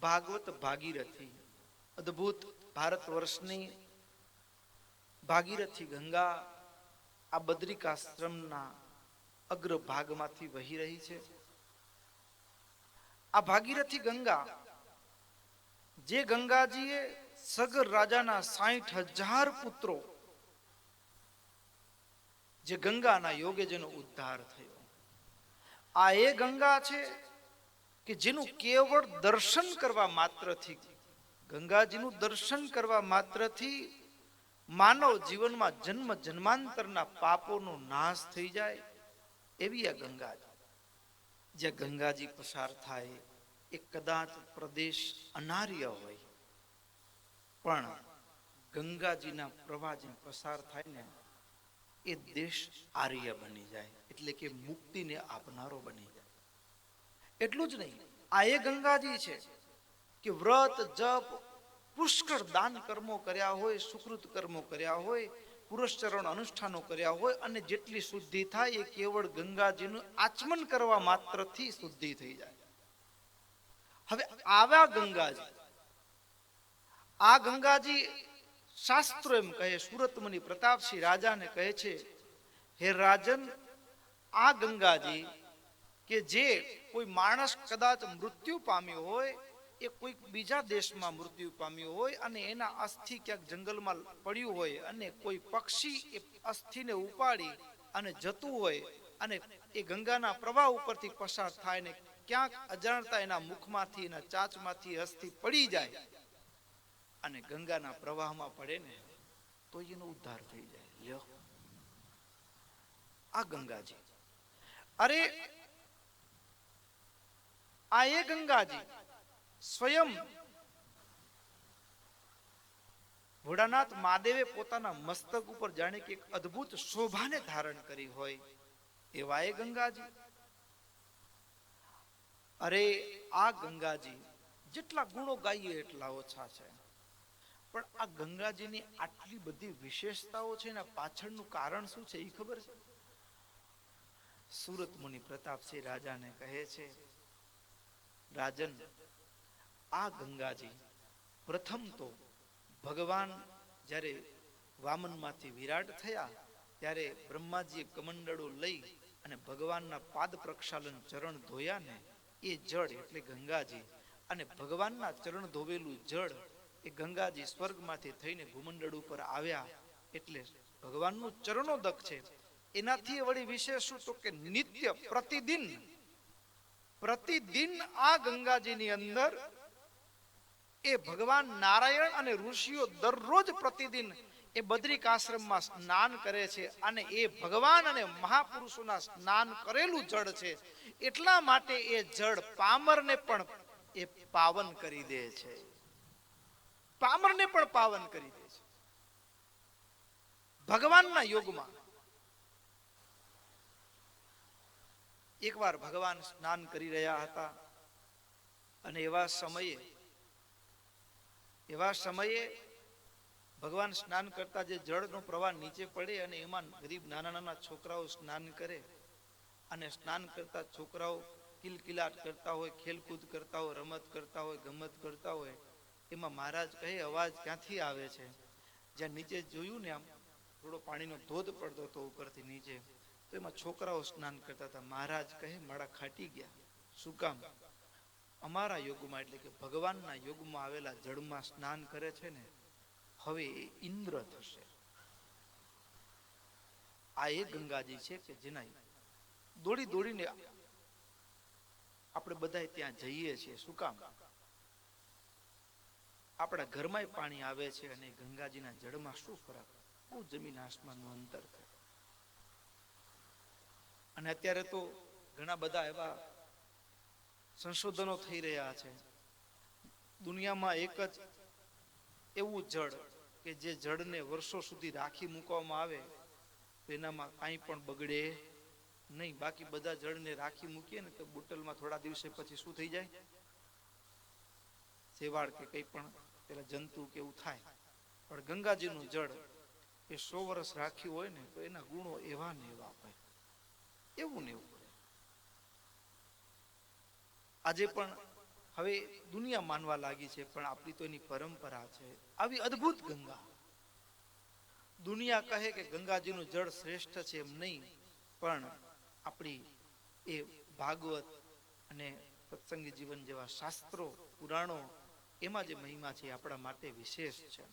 ભાગવત ભાગીરથી, અદ્ભુત ભારત વર્ષની ભાગીરથી ગંગા આ બદ્રિકાશ્રમના અગ્રભાગમાંથી વહી રહી છે. આ ભાગીરથી ગંગા, જે ગંગાજીએ સગર રાજાના 60,000 પુત્રો, જે ગંગાના યોગે જેનો ઉદ્ધાર થયો, આ એ ગંગા છે કે જેનું કેવળ દર્શન કરવા માત્રથી, ગંગાજીનું દર્શન કરવા માત્રથી માનવ જીવનમાં જન્મ જન્માંતરના પાપોનો નાશ થઈ જાય એવી આ ગંગાજી. જે ગંગાજી પસાર થાય એ કદાચ પ્રદેશ અનાર્ય હોય, પણ ગંગાજીના પ્રવાહ જે પસાર થાય ને એ દેશ આર્ય બની જાય, એટલે કે મુક્તિને આપનારો બની જાય. એટલું જ નહીં, આ એ ગંગાજી છે કે વ્રત જપ પુષ્કળ દાન કર્મો કર્યા હોય, સુકૃત કર્મો કર્યા હોય, પુરસ્ચરણ અનુષ્ઠાનો કર્યા હોય, અને જેટલી શુદ્ધિ થાય એ કેવળ ગંગાજીનું આચમન કરવા માત્રથી શુદ્ધિ થઈ જાય. હવે આવા ગંગાજી, આ ગંગાજી શાસ્ત્રો એમ કહે, સુરત મુનિ પ્રતાપસિંહ રાજાને કહે છે, હે રાજન, આ ગંગાજી કે જે કોઈ માણસ કદાચ મૃત્યુ પામ્યો હોય, એ કોઈક બીજા દેશમાં મૃત્યુ પામ્યો હોય અને એના અસ્થિ ક્યાંક જંગલમાં પડ્યું હોય, અને કોઈ પક્ષી એ અસ્થિને ઉપાડી અને જતું હોય, અને એ ગંગાના પ્રવાહ ઉપરથી પસાર થાય ને ક્યાંક અજાણતા એના મુખમાંથી, એના ચાંચમાંથી અસ્થિ પડી જાય અને ગંગાના પ્રવાહમાં પડે ને તો એનો ઉદ્ધાર થઈ જાય. લ્યો, આ ગંગાજી. અરે આ એ ગંગાજી સ્વયં ભોળાનાથ મહાદેવે પોતાના મસ્તક ઉપર જાણે કે એક અદ્ભુત શોભાને ધારણ કરી હોય એવા એ ગંગાજી. અરે આ ગંગાજી, જેટલા ગુણો ગાઈએ એટલા ઓછા છે, પણ આ ગંગાજીની આટલી બધી વિશેષતાઓ છે, એના પાછળનું કારણ શું છે એ ખબર છે? સુરત મુનિ પ્રતાપસિંહ રાજાને કહે છે, રાજન, આ ગંગાજી પ્રથમ તો ભગવાન જ્યારે વામનમાંથી વિરાટ થયા ત્યારે બ્રહ્માજીએ કમંડળો લઈ અને ભગવાનના પાદ પ્રક્ષાલન ચરણ ધોયા ને એ જળ એટલે ગંગાજી, અને ભગવાનના ચરણ ધોવેલું જળ એ ગંગાજી સ્વર્ગમાંથી થઈને ભૂમંડળ ઉપર આવ્યા, એટલે ભગવાનનું ચરણોદક છે. એનાથી વળી વિશેષ શું તો કે નિત્ય પ્રતિદિન આ ગંગાજીની અંદર એ ભગવાન નારાયણ અને ઋષિઓ દરરોજ પ્રતિદિન એ બદ્રિકાશ્રમમાં સ્નાન કરે છે, અને એ ભગવાન અને મહાપુરુષોના સ્નાન કરેલું જળ છે. એટલા માટે એ જળ પામરને પણ એ પાવન કરી દે છે, પામરને પણ પાવન કરી દે છે. ભગવાનના યોગમાં એકવાર ભગવાન સ્નાન કરી રહ્યા હતા, અને એવા સમયે ભગવાન સ્નાન કરતા જે જળનો પ્રવાહ નીચે પડે અને એમાં ગરીબ નાના નાના છોકરાઓ સ્નાન કરે, અને સ્નાન કરતા છોકરાઓ કિલકિલાટ કરતા હોય, ખેલકૂદ કરતા હોય, રમત કરતા હોય, ગમત કરતા હોય, એમાં મહારાજ કહે, અવાજ ક્યાંથી આવે છે? જ્યાં નીચે જોયું ને, આમ થોડો પાણીનો ધોધ પડતો હતો ઉપરથી નીચે, તો એમાં છોકરાઓ સ્નાન કરતા હતા. મહારાજ કહે, મારા ખાટી ગયા. શું કામ? અમારા યોગમાં એટલે કે ભગવાનના યોગમાં આવેલા જળમાં સ્નાન કરે છે ને, હવે એ ઇન્દ્ર થશે. આ એ ગંગાજી છે કે જેના દોડીને આપણે બધા ત્યાં જઈએ છીએ. શું કામ? આપણા ઘરમાં પાણી આવે છે અને ગંગાજીના જળમાં શું ફરક? બહુ જમીન આસમાનનું અંતર છે. અને અત્યારે તો ઘણા બધા એવા સંશોધનો થઈ રહ્યા છે. દુનિયામાં એક જ એવું જળ કે જે જળને વર્ષો સુધી રાખી મૂકવામાં આવે તો એનામાં કાંઈ પણ બગડે નહીં. બાકી બધા જળને રાખી મૂકીએ ને તો બોટલમાં થોડા દિવસે પછી શું થઈ જાય? શેવાળ કે કંઈ પણ પેલા જંતુ કે એવું થાય. પણ ગંગાજીનું જળ એ 100 વર્ષ રાખ્યું હોય ને તો એના ગુણો એવા ને એવા હોય, એવું ને એવું. આજે પણ હવે દુનિયા માનવા લાગી છે, પણ આપણી તો એની પરંપરા છે. આવી અદ્ભુત ગંગા. દુનિયા કહે કે ગંગાજીનું જળ શ્રેષ્ઠ છે, એમ નહીં, પણ આપણી એ ભાગવત અને સત્સંગી જીવન જેવા શાસ્ત્રો પુરાણો એમાં જે મહિમા છે આપણા માટે વિશેષ છે.